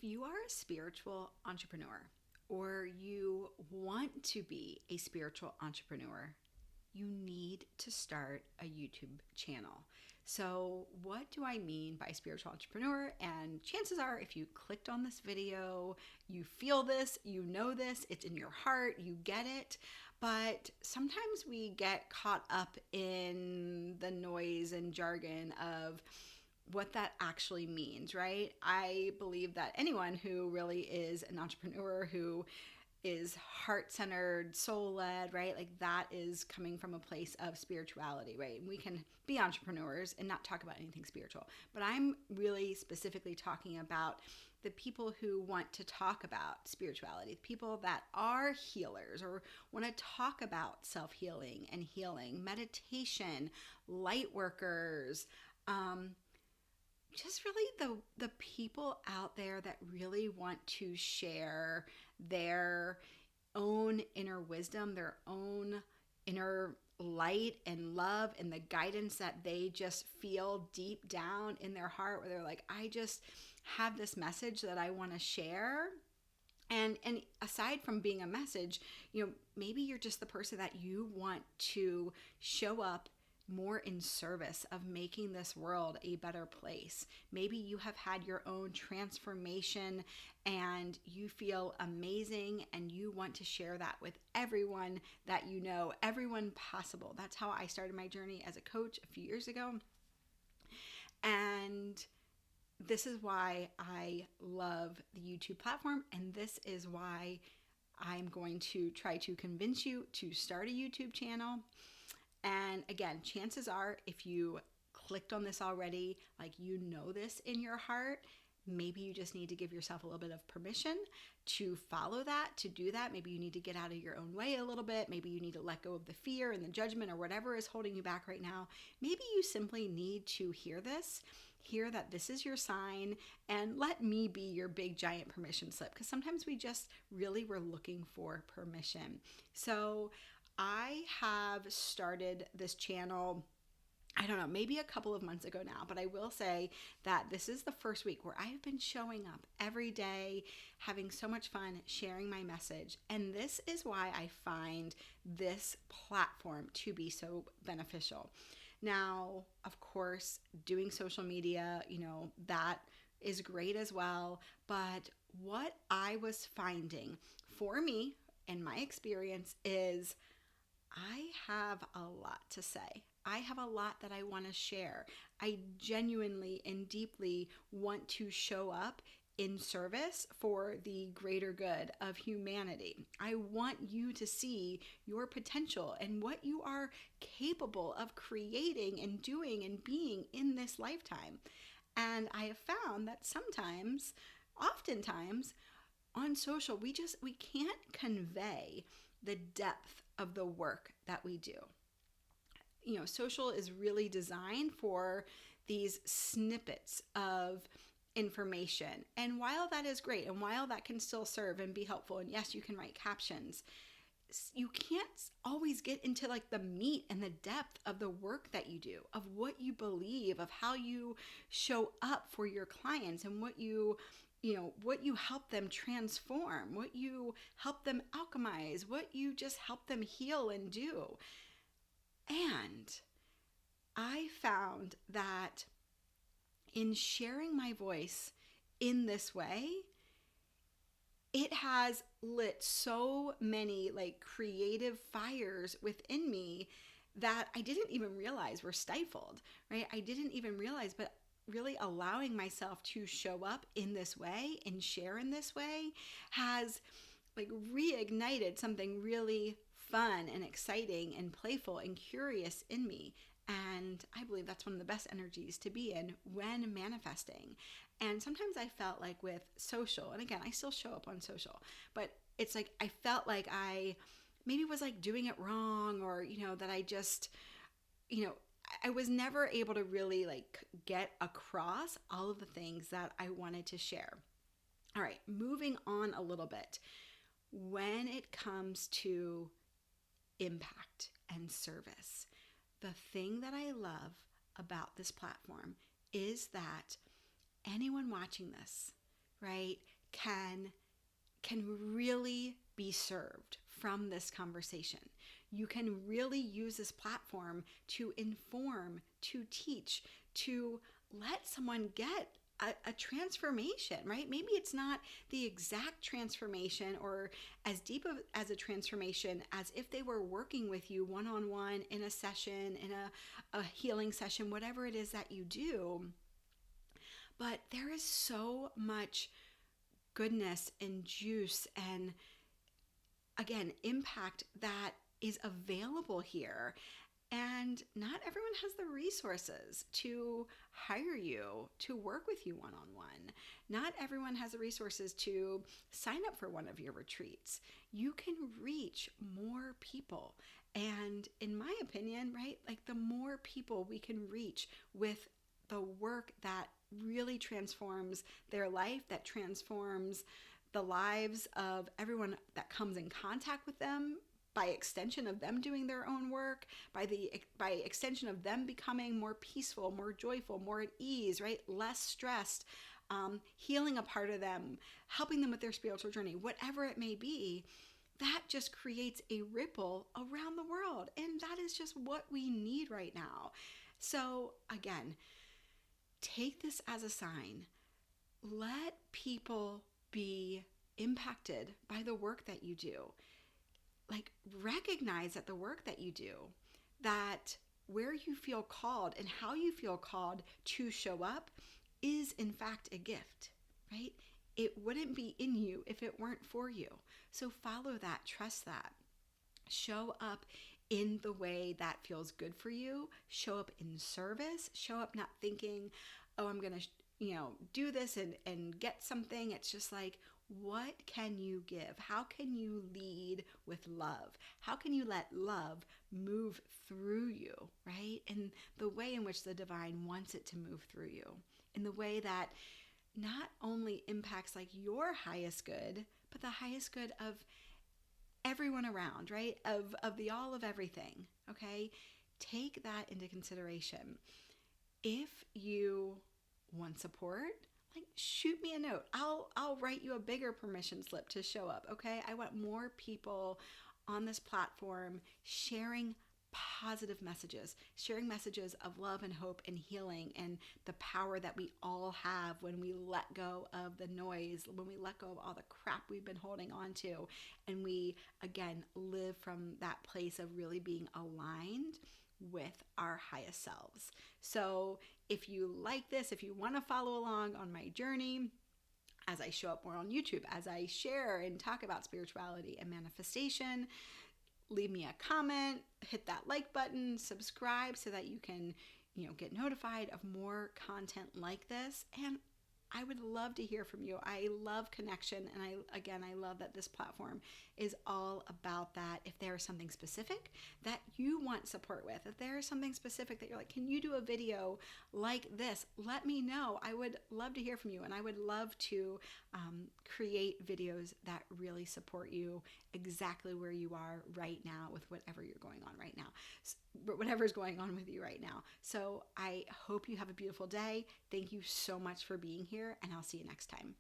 If you are a spiritual entrepreneur or you want to be a spiritual entrepreneur, you need to start a YouTube channel. So, what do I mean by spiritual entrepreneur? And chances are, if you clicked on this video, you feel this, you know this, it's in your heart, you get it. But sometimes we get caught up in the noise and jargon of what that actually means, right? I believe that anyone who really is an entrepreneur, who is heart-centered, soul-led, right? Like that is coming from a place of spirituality, right? And we can be entrepreneurs and not talk about anything spiritual. But I'm really specifically talking about the people who want to talk about spirituality, the people that are healers or want to talk about self-healing and healing, meditation, light workers, just really the people out there that really want to share their own inner wisdom, their own inner light and love and the guidance that they just feel deep down in their heart, where they're like, I just have this message that I want to share. And aside from being a message, maybe you're just the person that you want to show up more in service of making this world a better place. Maybe you have had your own transformation and you feel amazing and you want to share that with everyone that you know, everyone possible. That's how I started my journey as a coach a few years ago. And this is why I love the YouTube platform, and this is why I'm going to try to convince you to start a YouTube channel. And again, chances are, if you clicked on this already, like you know this in your heart, maybe you just need to give yourself a little bit of permission to follow that, to do that. Maybe you need to get out of your own way a little bit. Maybe you need to let go of the fear and the judgment or whatever is holding you back right now. Maybe you simply need to hear this, hear that this is your sign, and let me be your big giant permission slip, because sometimes we just really were looking for permission. So I have started this channel, I don't know, maybe a couple of months ago now, but I will say that this is the first week where I have been showing up every day, having so much fun, sharing my message. And this is why I find this platform to be so beneficial. Now, of course, doing social media, that is great as well. But what I was finding for me and my experience is I have a lot to say. I have a lot that I want to share. I genuinely and deeply want to show up in service for the greater good of humanity. I want you to see your potential and what you are capable of creating and doing and being in this lifetime. And I have found that oftentimes on social, we can't convey the depth of the work that we do. Social is really designed for these snippets of information. And while that is great, and while that can still serve and be helpful, and yes, you can write captions, you can't always get into like the meat and the depth of the work that you do, of what you believe, of how you show up for your clients, and what you help them transform, what you help them alchemize, what you just help them heal and do. And I found that in sharing my voice in this way, it has lit so many like creative fires within me that I didn't even realize were stifled, right? I didn't even realize, but really allowing myself to show up in this way and share in this way has like reignited something really fun and exciting and playful and curious in me. And I believe that's one of the best energies to be in when manifesting. And sometimes I felt like with social, and again, I still show up on social, but it's like I felt like I maybe was like doing it wrong, or, that I just, I was never able to really like get across all of the things that I wanted to share. All right, moving on a little bit. When it comes to impact and service, the thing that I love about this platform is that anyone watching this right, can really be served from this conversation. You can really use this platform to inform, to teach, to let someone get a transformation, right? Maybe it's not the exact transformation or as deep as a transformation as if they were working with you one-on-one in a session, in a healing session, whatever it is that you do. But there is so much goodness and juice and, again, impact that is available here. And not everyone has the resources to hire you to work with you one-on-one. Not everyone has the resources to sign up for one of your retreats. You can reach more people. And in my opinion, right, like the more people we can reach with the work that really transforms their life, that transforms the lives of everyone that comes in contact with them, by extension of them doing their own work, by extension of them becoming more peaceful, more joyful, more at ease, right? Less stressed, healing a part of them, helping them with their spiritual journey, whatever it may be, that just creates a ripple around the world. And that is just what we need right now. So again, take this as a sign. Let people be impacted by the work that you do. Like, recognize that the work that you do, that where you feel called and how you feel called to show up is in fact a gift, right? It wouldn't be in you if it weren't for you. So follow that, trust that. Show up in the way that feels good for you. Show up in service. Show up not thinking, oh, I'm going to, do this and get something. It's just like, what can you give? How can you lead with love? How can you let love move through you, right? In the way in which the divine wants it to move through you, in the way that not only impacts like your highest good, but the highest good of everyone around, right? Of the all of everything, okay? Take that into consideration. If you want support, like, shoot me a note. I'll write you a bigger permission slip to show up, okay? I want more people on this platform sharing positive messages, sharing messages of love and hope and healing and the power that we all have when we let go of the noise, when we let go of all the crap we've been holding on to, and we, again, live from that place of really being aligned with our highest selves. So if you like this, if you want to follow along on my journey, as I show up more on YouTube, as I share and talk about spirituality and manifestation, leave me a comment, hit that like button, subscribe so that you can, get notified of more content like this. And I would love to hear from you. I love connection. And I love that this platform is all about that. If there is something specific that you want support with, if there is something specific that you're like, can you do a video like this? Let me know. I would love to hear from you. And I would love to create videos that really support you exactly where you are right now with whatever you're going on right now, whatever's going on with you right now. So I hope you have a beautiful day. Thank you so much for being here, and I'll see you next time.